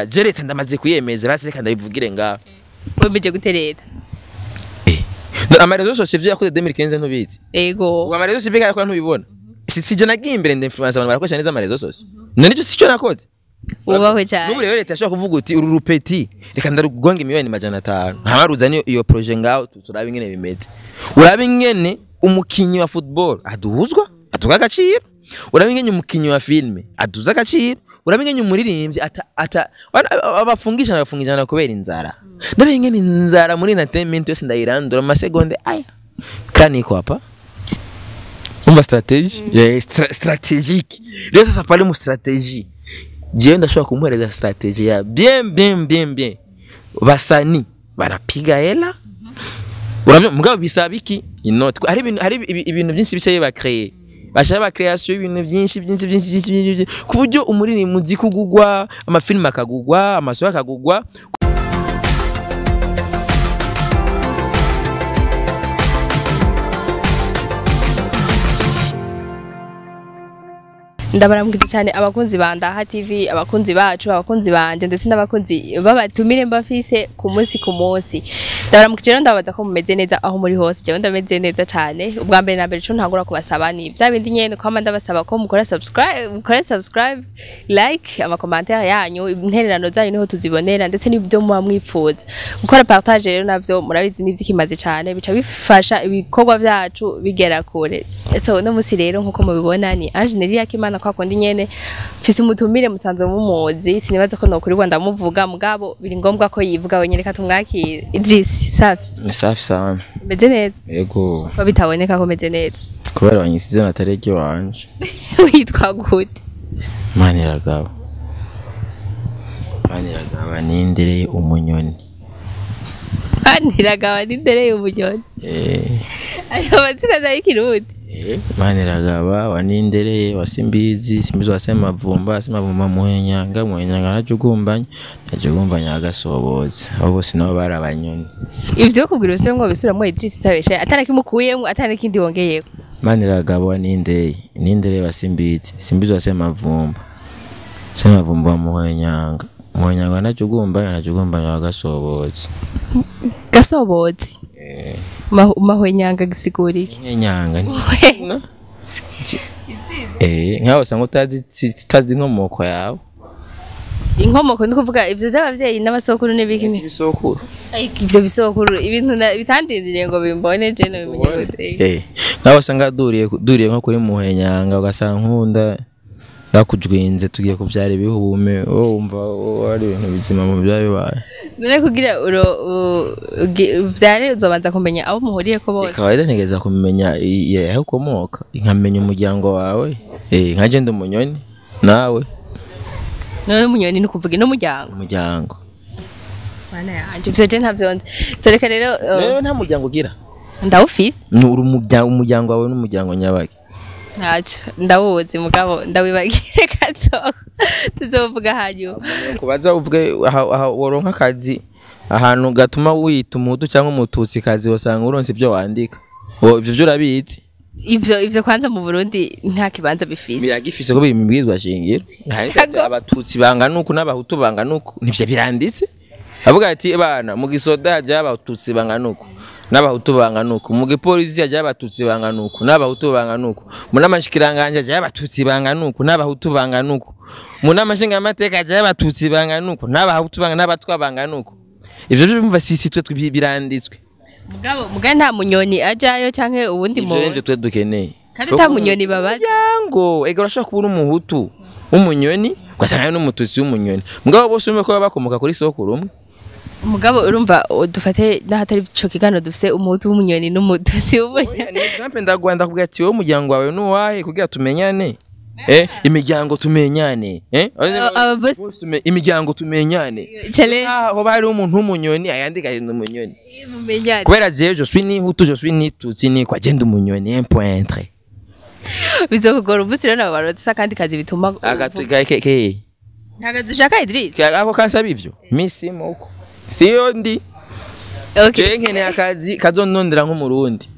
je leta ndamaze kuyemeza basi reka ndabivugire ngaho wemeje gutereta amarezo sosiyete yakoze 2015 ntubizi ego amarezo sosiyete yakora ntubibona sije nagiye imbere ndinfluence abantu barakoresha neza amarezo sosiyete none cyo sico nakoze ubahwe cyane n'ubu rero leta yashaka kuvuga uti uru rupeti reka ndarugonga imibani majana 5 ntamaruzani iyo projet ngaho turabe ingene bimeze urabe ingene umukinyi wa football aduhuzwa atuga agaciro urabe ingene umukinyi wa filme aduza agaciro urabe ingene umuririmbyi abafungishana kubera inzara ndabe ingene inzara muri entertainment yose ndayirandura amasegonde aya kani ko hapa umva strategie stratégique rero ça parle mu stratégie je ndashaka kumuhereza strategie ya bien basani barapiga hela uravyo mugabo bisaba iki inoti hari ibintu byinshi bicaye ba créer bashaka ba création ibintu byinshi ku buryo umurini muziki kugugwa amafilm akagugwa amaso akagugwa ndabaramukije cyane abakunzi ba Ndaha TV abakunzi bacu abakunzi banje ndetse n'abakunzi babatumire mbafise ku munsi ndabaramukije rero ndabaza ko mumeze neza aho muri hose je ndameze neza cyane ubwa mbere na mbere cyo ntagura kubasaba ni bya bindi nyene ko ndabasaba ko mukora subscribe like ama commentaire yanyu intererano zanyu niho tuzibonera ndetse n'ibyo muba mwipfuza gukora partage rero navyo murabizi nivyikimaze cyane bica bifasha ibikorwa byacu bigera kure so no musi rero nkuko mubibona ni Engineer Yakimana kwa kondi nyene fise umutumire musanze mumuzi sinibaza ko nokuri Rwanda muvuga mugabo biri ngombwa ko yivuga wenyene katumwakire Idris safi sana meze neza yego ko bitaboneka ko meze neza kubera wanyisize na tareki wanje witwa gute Maniragaba nindereye umunyoni Maniragaba nindereye umunyoni ayo mazina nayikiruti Maniragaba wanindereye wasimbizi wasemavumba muhenyanga najugumbanya agasoboza abo bose nabo barabanyoni ivyo kubwira usire ngo bisubiramo Idris tabesha atarakimukuyemo atarakindi wongeyeko Maniragaba wanindereye wasimbizi wasemavumba muhenyanga najugumbanya agasoboza gasobozi mahwenyanga gisiguriki nyanga nkaho sanga utazi inkomoko yawe inkomoko ni kuvuga ivyo by'abavyeyi n'abasokuru n'ibikini bisokuru ivyo bisokuru ibintu bitandindiriye ngo bimbone je no bimenye gute nkaho sanga duriye nko kuri muhenyanga ugasanga nkunda ndakujwinze tugiye kuvyara ibihume wumva ari ibintu bizima mu byabibaye none kugira vyare uzobanza kumenya abo muhuriye ko bose kawaida ntegeza kumenya yaho ukomoka nkamenya umuryango wawe nkaje ndi umunyoni nawe none umunyoni ni kuvuga umuryango bana yanje byo ntavyonde zoreka rero nta muryango ugira ndawufise umuryango wawe n'umuryango nyabaki ndawuzi mugabo ndawibagire gato tuzovuga hanyuma kubaza ubwe woronka akazi ahantu gatuma wita umuhutu cyangwa umututsi kazi wasanga uronse ibyo wandika ibyo byo urabizi ivyo kwanza mu Burundi nta kibanza bifise biragifise ko biri mu bibwirizwa shingiro abatutsi bangana uku n'abahutu bangana uku nivyo biranditse avuga ati bana mu gisoda haje abatutsi bangana uku n'abahutu bangana uku mu gipolisi haje abatutsi bangana uku n'abahutu bangana uku mu namashikiranganje haje abatutsi bangana uku n'abahutu bangana uku mu namashinga amateka haje abatutsi bangana uku n'abahutu bangana n'abatwa bangana uku ivyo bimva sisi twe biranditswe mugabo nta munyoni ajayo canke ubundi mu ivyo twe dukeneye kandi nta munyoni babaje yango ega urashaka kubura umuhutu umunyoni ugasanga n'umututsi w'umunyoni mugabo bose umwe ko bakomoka kuri sokuru umwe mugabo urumva dufate nahatari cyo kigano dufise umuhutu w'umunyoni n'umututsi w'umunyoni example ndagwanda kugira ati wowe umuryango wawe nuwahe kugira tumenyane imiryango tumenyane imiryango tumenyane aho bari umuntu w'umunyoni ayandika yenda umunyoni kubera je suis ni hutu je suis ni tutsi ni kwa genda umunyoni un point très bizokugora ubusi rero nabo barotsa kandi kazi bituma ntagazi ushaka Idris ako kansaba ibyo misi muko siyo ndi Okay. Je nkeneye akazi kazonondera nk'umurundi.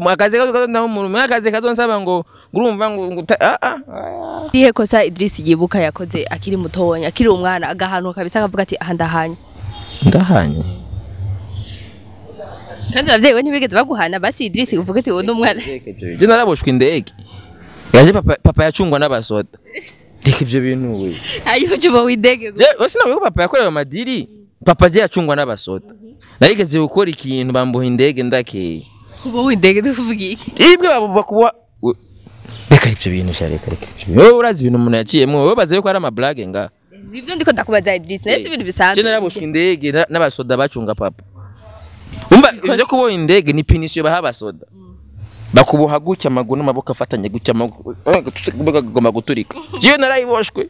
Akazi kazonondera nk'umurundi, akazi kazonsaba ngo urumva ngo Iyihe kosa Idris yibuka yakoze akiri mutonya, akiri umwana agahanwa kabisa akavuga ati aha ndahanye. Ndahanye. Kandi abavyeyi we ntibigeze baguhana basi Idris uvuga ati uwo umwana. Je naraboshwe indege. Yaje papa yacungwa n'abasoda. Reka ivyo bintu we. Ayo cyuba windege. Je osinawe papa yakorewe madiri. Papa je yacungwa n'abasoda. Narigeze gukora ikintu bambuha indege ndakeye. Kuba windege tuvuga iki? Ibwe bakuba reka ivyo bintu shareka reka. Wowe urazi ibintu umuntu yaciyemo wowe baze ko ari ama blague nga. Nivyo ndiko ndakubaza Idris nese ibintu bisanzwe. Je naraboshwe indege n'abasoda bacunga papa. Umva ivyo kuboha indege ni pinisho baha abasoda. Bakuboha gutya amaguru n'amaboko afatanye gutya amaguru bagomba guturika. Je narayiboshwe.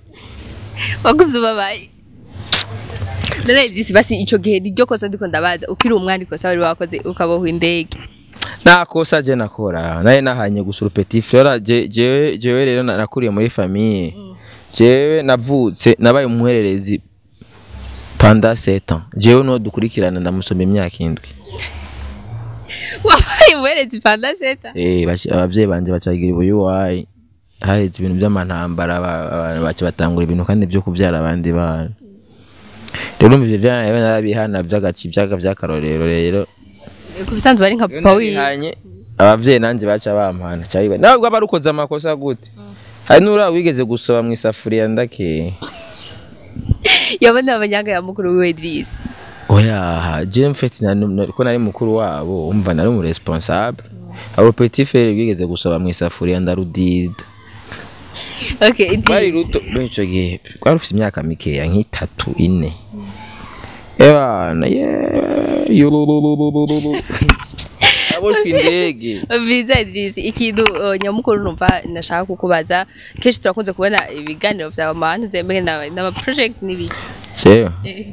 Wakuzubabaye. None Idris basi ico gihe niryo kosa ndiko ndabaza ukiri umwana kosa wari wakoze ukaboha indege. Nakosa je nakora naye nahanye gusura petit frère jewe rero nakuriye muri famille. Jewe navutse nabaye umuhererezi pendant 7 ans. Jewe no dukurikirana ndamusoma imyaka 7. Wabaye umuhererezi pendant 7 ans? Abavyeyi banje bacagira ubuyuwayi. Haheze ibintu by'amantambara bacu batangura ibintu kandi byo kuvyara abandi bana. Rero mu byo narabihana by'akarorero rero. Kubisanzwe bari nka papa wi. Abavyeyi nanje baca bampana cyayiba. Nabwo barukoze amakosa gute? Hari nura wigeze gusoba mu isafuriya ndake. Yabona abanyanga ya mukuru we Idris. Oya, je mfeti ko nari mukuru wabo, umva nari mu responsable. Abo petit frère wigeze gusoba mu isafuriya ndarudida. Okay, Idris. Bari ruto bencho gihe. Kwari ufite imyaka mikeya nk'itatu 4. Ebana aboshwe indege. Biza Idris ikintu nyamukuru numva nashaka kukubaza keshi turakunze kubona ibiganiro bya mama nzembe na project nibiki.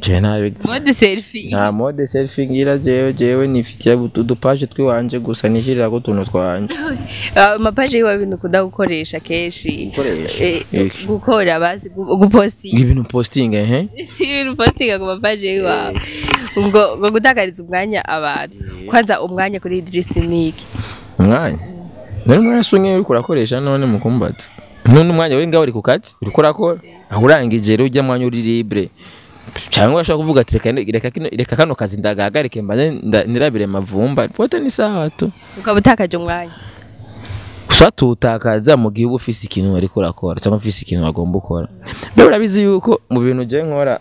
Je nawe mode selfie. Na mode selfie ngira jewe nifitiye udupage twiwanje gusa nishirira ko tuntu twanje. Amapaje yiwa bintu kudagukoresha keshi. Gukora bazi guposting. Ibintu posting Si ibintu posting ku mapaje yiwa. Ngo gutakariza umwanya abantu. Kwanza umwanya kuri Idris niki. Umwanya. Nari mwasonye uri kurakoresha none mukumbatse. None umwanya we ngaho uri ku kazi uri kurakora. Ahurangije rero ujya mwanya uri libre. Cyangwa ashaka kuvuga ati reka kano kazi ndagahagarike mbaze nirabire mavumba. Pote ni sawa tu. Ukabutakaje umwanya. Usatu utakaza mu gihe ufise ikintu ari kurakora cyangwa ufise ikintu agomba gukora. Byo urabizi yuko mu bintu je nkora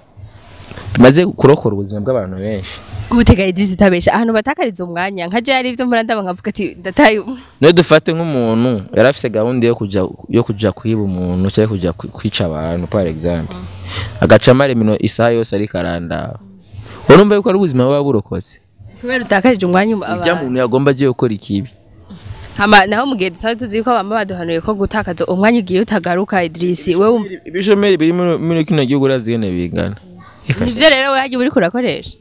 maze kurokora ubuzima bw'abantu benshi. Gutega Idris tabesha ahantu batakariza umwanya nkaje ari ivyo murandaba nkavuga ati ndataye. No dufate nk'umuntu yarafise gahunda yo kuja kwiba umuntu cyangwa kuja kwica abantu par exemple. Agaca mare mino isaha yose ari karanda. Urumva yuko ari ubuzima bwa burokotse. Kubera utakarije umwanya abantu. Ijya umuntu yagomba agiye gukora ikibi. Hama naho mugihe dusanzwe tuzi ko bamwe baduhanuye ko gutakaza umwanya ugiye utagaruka Idris we wumva ibishomeri biri muri kino gihugu urazigene bingana. Nivyo rero we yaje uri kurakoresha.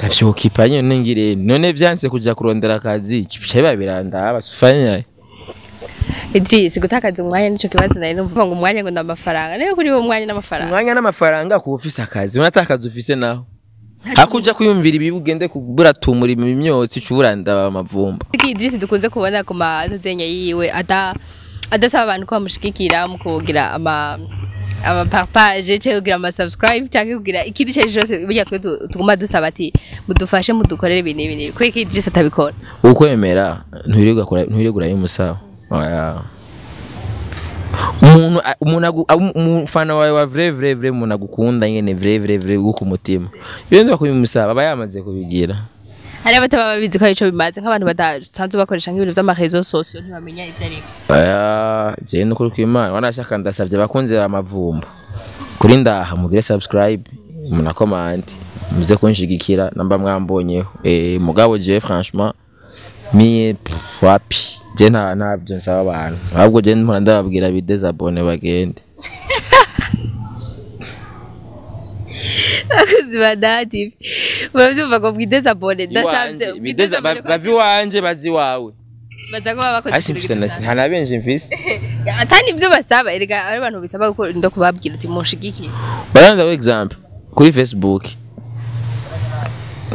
Tavyo kipanye nengire none vyanse kuja kurondera akazi cyabiba biranda abasufanya. Idris gutakaza umwanya nico kibazo nari numva ngo umwanya ngo ndamafaranga nayo kuri wo mwanya n'amafaranga. Umwanya n'amafaranga ku office akazi unatakaza ufise naho. Hakuja kuyumvira ibi ugende kubura tumura imyotsi cuburanda amavumba. Idris dukunze kubona ku mazenya yiwe adasaba abantu ko bamushikikira mu kugira ama partage cyo kugira ama subscribe cyangwa kugira ikindi cyose bijya twe tuguma dusaba ati mudufashe mudukorere ibintu ko Idris atabikora. Ukwemera nturirugura y'umusawa. Oya. Umufana wawe wa vrai umuntu agukunda nyene vrai uko umutima. Iyo nza kubimusaba aba yamaze kubigira. Hari abataba babizi ko ico bimaze nk'abantu badasanzwe bakoresha nk'ibintu by'amarezo social ntibamenya ivyo ari. Je no kuri kw'Imana wanashaka ndasavye bakunze amavumba. Kuri ndaha mugire subscribe muna comment muze kunshigikira namba mwambonyeho. Mugabo je franchement mi wapi je ntabyo nsaba abantu ahubwo je mpora ndababwira bidezabone bagende. Akuzibadati uravyumva ngo bidezabone ndasavye bavi wanje bazi wawe baza ko bakoze hana benje mfise atani ivyo basaba erega ari abantu bisaba ko ndo kubabwira uti mushigikire. Baranda example kuri Facebook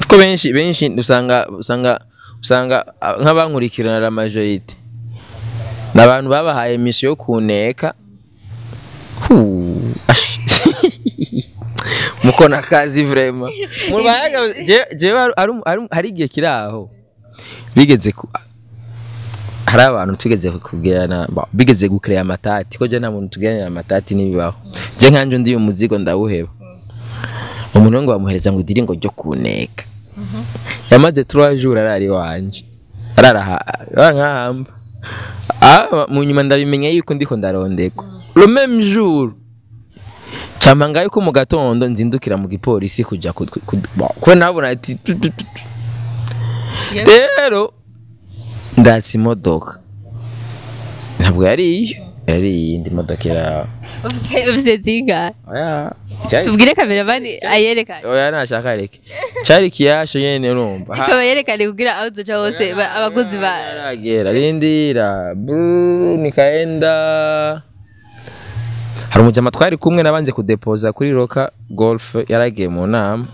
ko benshi usanga nk'abankurikirana la majorité n'abantu babahaye mission yo kuneka mukona kazi vraiment mubayaga je hari igihe kiraho bigeze hari abantu tugeze kugerana bigeze gucreate amatati ko je nta muntu tugerana amatati nibibaho je nkanje ndi umuzigo ndawuheba umuntu ngo bamuhereza ngo idiri ngo ryo kuneka yamaze 3 jours arari wanje arara nkahamba mu nyuma ndabimenye yuko ndiko ndarondeko le même jour camanga yuko mu gatondo nzindukira mu gipolisi kuja ko nabona ati rero ndatsi imodoka ntabwo yari indi modoka ya ufise zinga oya tubwire kameramani ayerekane oya nashaka reke cari kiyasho nyene urumva ikaba yerekane kugira aho uzoca hose abakozi baragera rindira nikaenda hari umujama twari kumwe nabanje kudepoza kuri Roka Golf yaragiye mu nama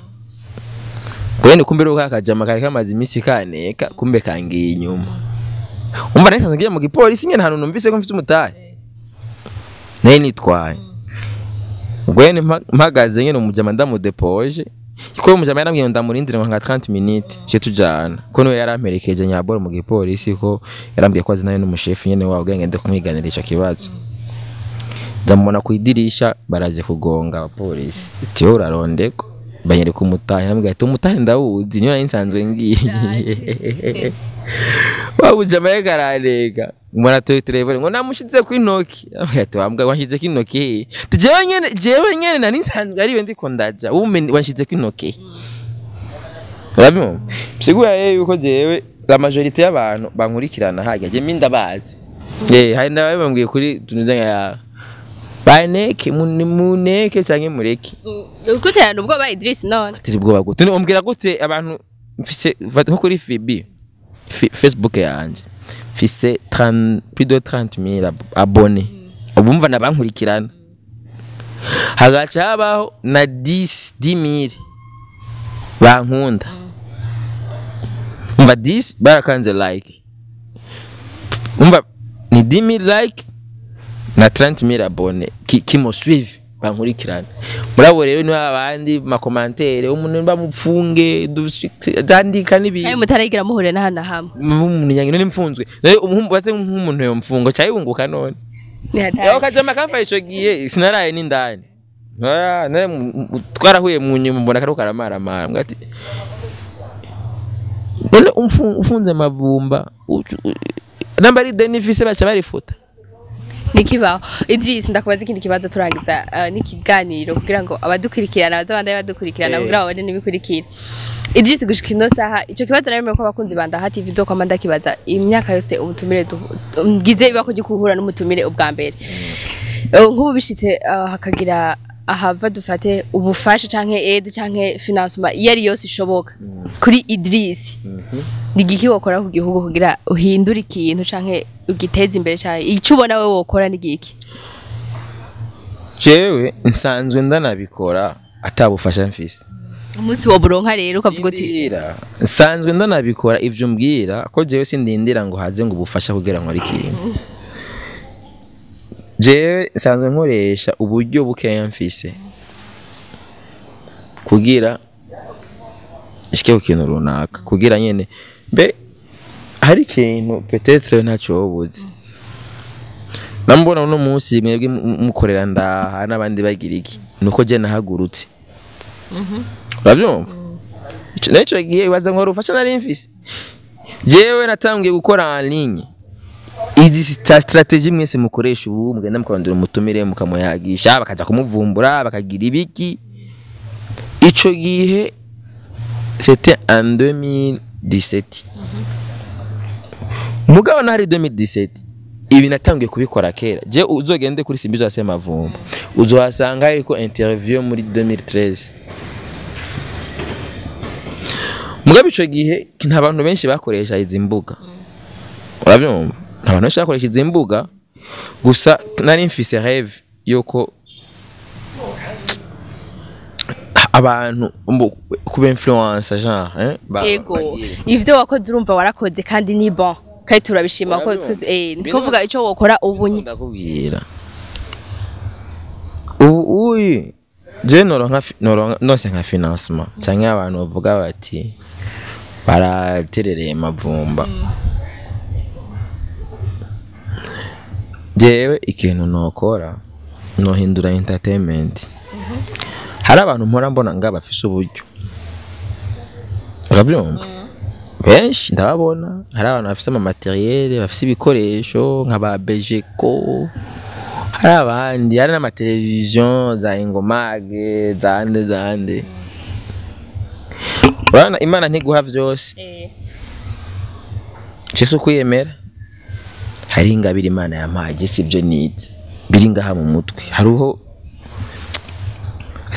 kwene kumbe Roka akajama kari kamaze imisi kaneka kumbe kangiye inyuma umva nahise ngiye mu gipolisi nyene hano numvise ko mfite umutahe naye nitwaye gwene mpagaze nyene umujama ndamudepoje ko umujama yarambwiye ndamurindira nka 30 minutes cyo tujana ko no yaramperekeje nyaboro mu gipolisi ko yarambwiye ko azinayo n'umushefu nyene wawe ngende kumwiganira ico kibazo ndamubona ku idirisha baraje kugonga abapolisi ati urarondeko banyereka umutahe ambwiye ati umutahe ndawuzi niyo nsanzwe ngiye wabujama yegararega mwana telefone ngo namushize ku intoki ati wambwa washize ku intoki jewe nyene nani nsanzwe ari ndiko ndaja washize ku intoki urabimo sigura yewe yuko jewe la majorité y'abantu bankurikirana hajya je mindabazi hari ndababwiye kuri tunuze nka baneke muneke canke mureke ukuterana ubwo ba Idris none tiri bwo gute umbwira gute abantu mfise nko kuri FB Facebook yanje mfise plus de 30,000 abonnés ubumva nabankurikirana hagaca habaho na 10,000 bankunda umva 10 barakanze like umva ni 10,000 like na 30,000 abonnés qui me suivent bankurikirana murabo rero ni abandi ma commentaire umuntu bamupfunge dandika nibi ayi mutaragira muhure na hana hamwe umuntu yangi none mfunzwe baze nk'umuntu yo mfungo cyayibunguka none yo kajama kamfa ico giye sinaraye n'indani nare twarahuye mu nyuma mbona karo karamara ngati none umfunze mavumba nambari denifise bacha barifuta nikibaho Idris ndakubaza ikindi kibazo turangiza n'ikiganiro kugira ngo abadukurikirana bazabandanye badukurikirana kugira babone nibikurikira Idris gushika ino saha ico kibazo naremeye ko abakunzi banda ha TV zo kwamanda kibaza imyaka yose umutumire ngize iba ko gikuhura n'umutumire ubwa mbere nk'ubu bishitse hakagira ahava dufate ubufasha canke aid canke financement yari yose ishoboka kuri Idris nigiki wokora ku gihugu kugira uhindura ikintu canke ugiteza imbere cyane ico ubona wewe wokora nigiki jewe nsanzwe ndanabikora atabufasha mfise umunsi wo buronka rero ukavuga uti nsanzwe ndanabikora ivyo mbwira ko jewe sindindira ngo haze ngo ubufasha kugira ngo ari kintu jewe nsanzwe nkoresha uburyo bukeya mfise kugira ishike ku kintu runaka kugira nyene be hari ikintu peut-être ntacyo ubuze nambona uno munsi mwebwe mukorera ndaha n'abandi bagira iki nuko je nahagurutse urabyumva icyo gihe baza ngo rufasha nari mfise jewe natangiye gukora en ligne izi strategy mwese mukoresha ubu mugenda mukabandura umutumire mukamuyagisha bakaja kumuvumbura bakagira ibiki ico gihe c'était en 2017 mugabo nari 2017 ibi natangiye kubikora kera je uzogende kuri Simbizo asema vumba uzohasanga ariko interview muri 2013 mugabo ico gihe nta bantu benshi bakoresha izi mbuga urabyumva abantu benshi bakoresha izi mbuga gusa nari mfise rêve yoko abantu kuba influencer genre ego ivyo wakoze urumva warakoze kandi ni bon kandi turabishima ko ndikuvuga ico wokora ubu ndakubwira ubu je nose nka financement cyangwa abantu bavuga bati baraterereye mavumba jewe ikintu nokora nohindura entertainment hari abantu mpora mbona nga bafise uburyo urabyumva benshi ndababona hari abantu bafise ama materiel bafise ibikoresho nka ba Bejeko hari abandi hari n'ama television za Ingomage zande urana Imana ntiguha vyose Jesu kuyemera hari ingabire Imana yampaye sivyo nize biri ngaha mu mutwe haruho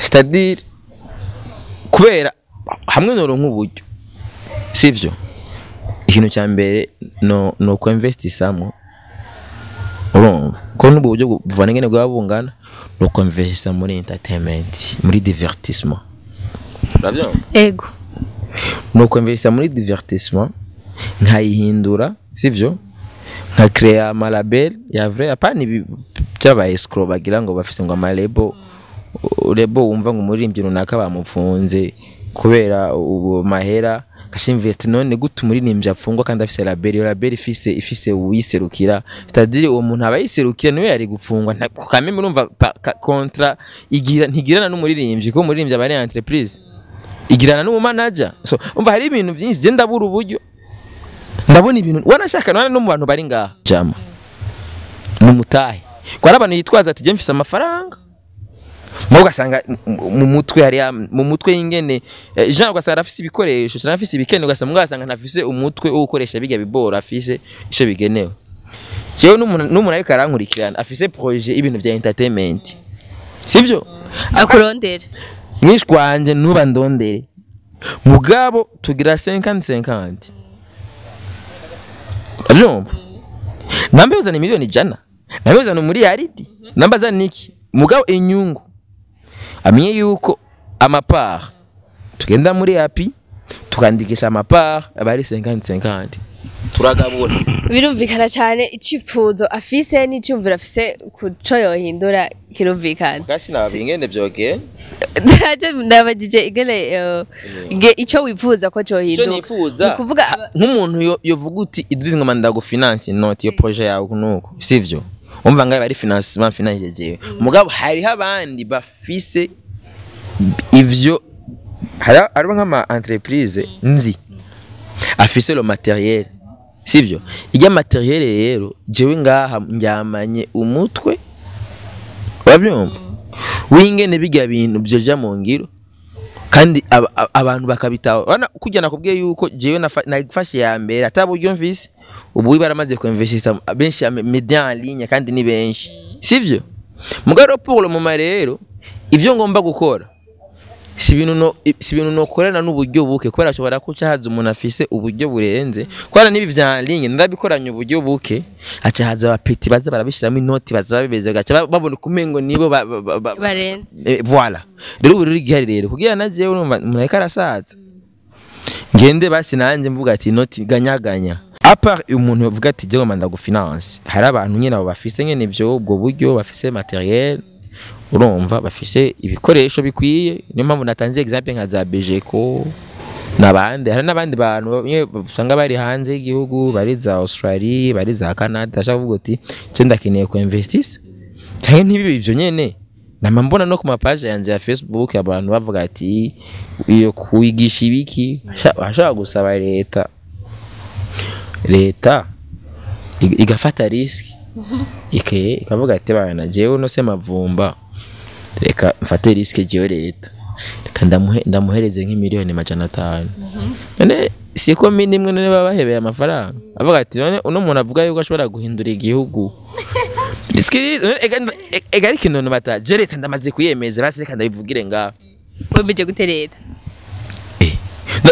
c'est-à-dire kubera hamwe noronka uburyo sivyo ikintu cya mbere no ko investisamo urumva ko n'ubu buryo buvana ngene bwabungana no ko investisa muri entertainment muri divertissement uravyo ego no ko investisa muri divertissement nkayihindura sivyo nka créer ama label ya vrai apani byaba escrow bagira ngo bafise ngo ama label urebo wumva ngo umuririmbyi runaka bamupfunze kubera ubu mahera kashimvete none gute umuririmbyi apfungwa kandi afise label ifise uyiserukira c'est-à-dire uwo muntu abayiserukira niwe yari gupfungwa kamwe murumva kontra ntigirana n'umuririmbyi ko umuririmbyi aba ari entreprise igirana n'umu manager so umva hari ibintu byinshi je ndabura uburyo ndabona ibintu wanashaka none no mu bantu bari ngaha jama numutahe kwa abantu yitwaza ati je mfise amafaranga mugasanga mu mutwe hari mu mutwe y'ingene Jean ugasanga afise ibikoresho cyane afise ibikene ugasanga mugasanga ntafise umutwe wo gukoresha bijya bibora afise ico bigenewe cyo n'umuntu ariko arankurikirana afise projet ibintu bya entertainment sivyo akurondera mwishwanje nuba ndondere mugabo tugira 50-50 abyumva nambe uzana miliyoni jana nambe uzana muri yaridi nambaza niki mugabo inyungu amenye yuko amapart tugenda muri happy tukandikisha amapart abari 50-50 turagabura birumvikana cyane icipfuzo afise n'icyumvira afise kuco yohindura kirumvikana kasi nabingende byoge ndabajije igene ico wifuza ko cyo hindura kuvuga nk'umuntu yovuga uti idrize ngoma ndago finance note yo projet yawe nuko sivyo umva ngaye bari financement finance jewe mugabo hari abandi bafise ivyo hari nk'ama entreprise nzi afise le matériel sivyo ijya matériel rero jewe ngaha njyamanye umutwe wabyumva wingene bijya bintu byoja mu ngiro kandi abantu bakabitaho bana kujyana kubwiye yuko jewe nafashe ya mbere ataburyo mvise ubu baramaze ko investisa benshi media en ligne kandi ni benshi sivyo mugaro pour le moment rero ivyo ngomba gukora si ibintu nokorana n'uburyo buke kubera ashobora kuca haza umuntu afise uburyo burenze kwana nibi vya ligne narabikoranye uburyo buke aca haza abapeti baza barabishiramo inoti baza bibeze gaca babona kumengo nibo barenze voilà rero uri gihari rero kugira naje urumva umuntu ariko arasaza ngende basi nanje mvuga ati inoti ganyaganya apart umuntu yavuga ati je ngomanda gu finance hari abantu nyene abo bafise nyene ivyo ubwo buryo bafise materiel urumva bafise ibikoresho bikwiye niyo mpamvu natanze example nka za Bejeko nabandi hari nabandi bantu usanga bari hanze y'igihugu bari za Australia bari za Canada ashaka kuvuga ati cyo ndakeneye ko investisa cyane ntibibe ivyo nyene namambona no ku mapage yanje ya Facebook abantu bavuga ati iyo kuyigisha ibiki ashaka gusaba leta igafata risk ikavuga ati bana jewe no se mavumba reka mfate risk jewe leta reka ndamuhereze nk'imiliyoni 500 none siko minimwe none babahebeye amafaranga avuga ati none uno muntu avuga yuko ashobora guhindura igihugu riski egari kintu bata je leta ndamaze kuyemeza basi reka ndabivugire ngaho wemeje gutereta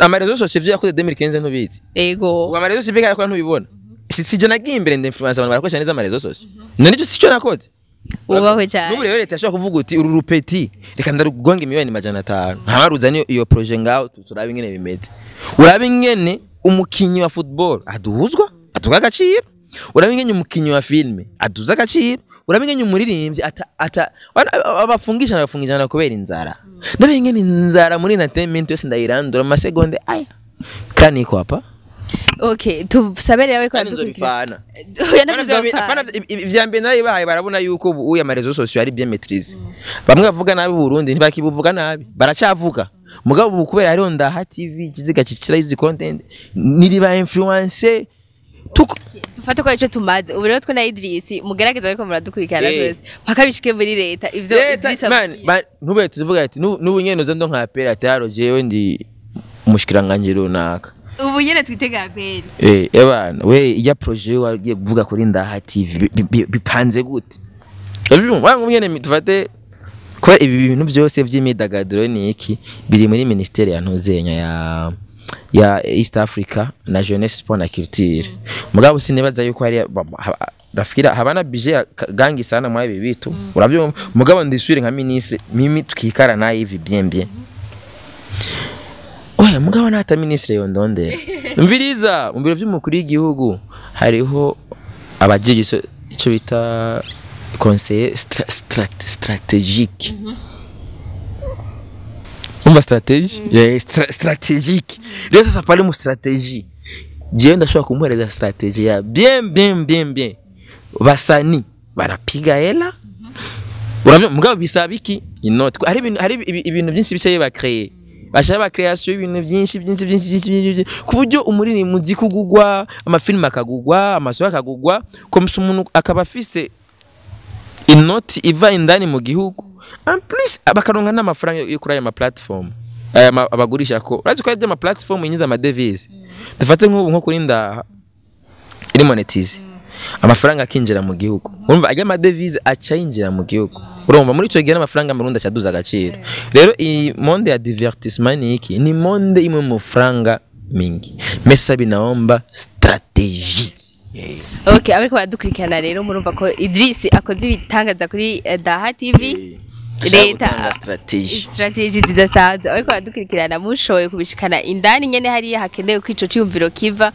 amarezo sosiyete yakoze 2015 ntubizi ego amarezo sivika ko ntubibona sije nagiye imbere ndinfluence abantu barakoresha neza amarezo sosiyete none cyo sico nakoze ubahwe cyane n'ubu rero leta yashobora kuvuga uti uru rupeti reka ndarugonga miliyoni 500 ntamaruzanye iyo projet ngaho turabe ingene bimeze urabe ingene umukinyi wa football aduhuzwa atuga agaciro urabe ingene umukinyi wa filme aduza agaciro urabe ingene umuririmbyi abafungishana kubera inzara ndabe ingene inzara muri entertainment yose ndayirandura amasegonde aya kandi ko hapa okay tusabe rero ko dukurikirana ivyambe nayo bahaye barabona yuko ubu ya marezo social ari bien maîtrise bamwe bavuga nabi Burundi ntibakibuvuga nabi baracavuga mugabo ubu kubera hariho Ndaha TV kiziga cicira izi content niriba influencer dufate ko ico tumaze ubu rero twe na Idris mugerageza ariko muradukurikirana twese paka bishike muri leta ivyo ntube tuvuga ati n'ubu nyene zo ndo nka pera ataro jewe ndi umushikiranganje runaka ubu nyene twitega aperi ebana we ya projet wagiye kuvuga kuri Ndaha TV bipanze gute wangu nyene tufate ko ibi bintu byose by'imidagaduro ni iki biri muri ministeri ya ntuzenya ya East Africa na Jeunesse Sport na Culture mugabo sinibaza yuko hari rafira habana budget gangi sana mwa ibi bitu urabyo mugabo ndisubire nka ministre mimi tukikara na ivi bien oya mugabo nata ministre yondonde mviriza mu biro by'umukuru w'igihugu hariho abajiji ico bita conseiller stratégique umva stratégie stratégique rero sasa pale mu stratégie je ndashobora kumuhereza stratégie ya bien basani barapiga hela urabyo mugabo bisaba iki inoti hari ibintu byinshi bishye ba créer bashaka creation ibintu byinshi ku buryo umuriri muziki kugugwa amafilm akagugwa amasoya akagugwa komisa umuntu akaba afise inoti iva indani mu gihugu en plus abakaronka n'amafaranga yo kuri aya platform abagurisha ko urazi ko aya platform inyiza ama devise dufate nko kuri Ndaha iri monetize amafaranga akinjira mu gihugu urumva aya ama devise aca yinjira mu gihugu urumva muri cyo gihe n'amafaranga Burundi acaduza agaciro rero i monde ya divertissement ni iki ni monde imwe mu franga mingi mesa binaomba strategie okay ariko badukurikirana rero murumva ko Idris akoze ibitangaza kuri Ndaha TV leta strategy zidasanzwe ariko badukurikirana mushoye kubishikana indani nyene hariya hakenewe kwico cyumviro kiva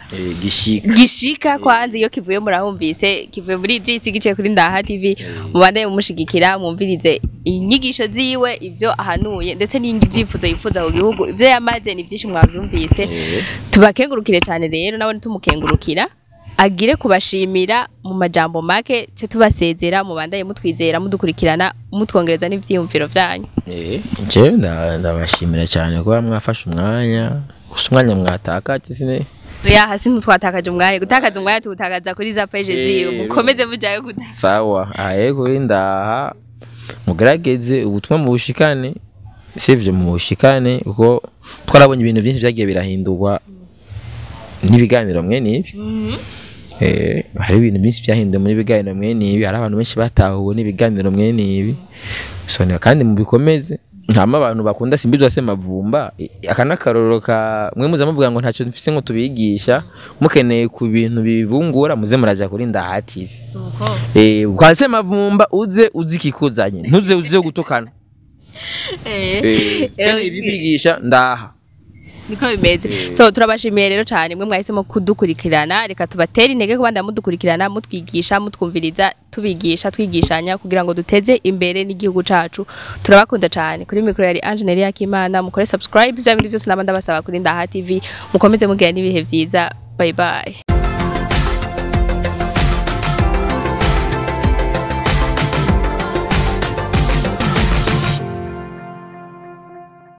gishika kwanza iyo kivuye murahumvise kivuye muri Idris gice kuri Ndaha TV mubande mumushigikira mumvirize inyigisho ziwe ivyo ahanuye ndetse n'indi byifuzo yifuza ku gihugu ivyo yamaze ni byinshi mwavyumvise tubakengurukire cyane rero nabone tumukengurukira agire kubashimira mu majambo make cyo tubasezera mu bandaye mutwizera mudukurikirana mutwongereza n'ivyiyumviro byanyu je ndabashimira cyane ko mwafashe umwanya mwataka cyane ya hasi ntutwatakaje umwanya gutakaza umwanya tutakaza kuri za page ziwe mukomeze mujayo guda sawa ayego Ndaha mugerageze ubutumwa mu bushikane sivyo mu bushikane uko twarabonye ibintu byinshi byagiye birahindurwa n'ibiganiro mwe nibi hari ibintu byinshi byahinduye muri biganiro mwe nibi hari abantu benshi batahuwe n'ibiganiro mwe nibi sone kandi mu bikomeze ntama abantu bakunda simbizwa se mavumba akanakaroroka mwe muza muvuga ngo ntacyo mfise ngo tubigisha mukeneye ku bintu bibungura muze muraja kuri Ndaha TV kwase mavumba uze kikuzanye ntuze gutokana bibigisha Ndaha niko bimeze so turabashimiye rero cyane mwe mwahisemo kudukurikirana reka tubatera intege ko banda mudukurikirana mutwigisha mutwumviriza tubigisha twigishanya kugira ngo duteze imbere n'igihugu cacu turabakunda cyane kuri mikro yari Angeline Yakimana mukore subscribe bya bindi byose nabanda basaba kuri Ndaha TV mukomeze mugira n'ibihe byiza bye bye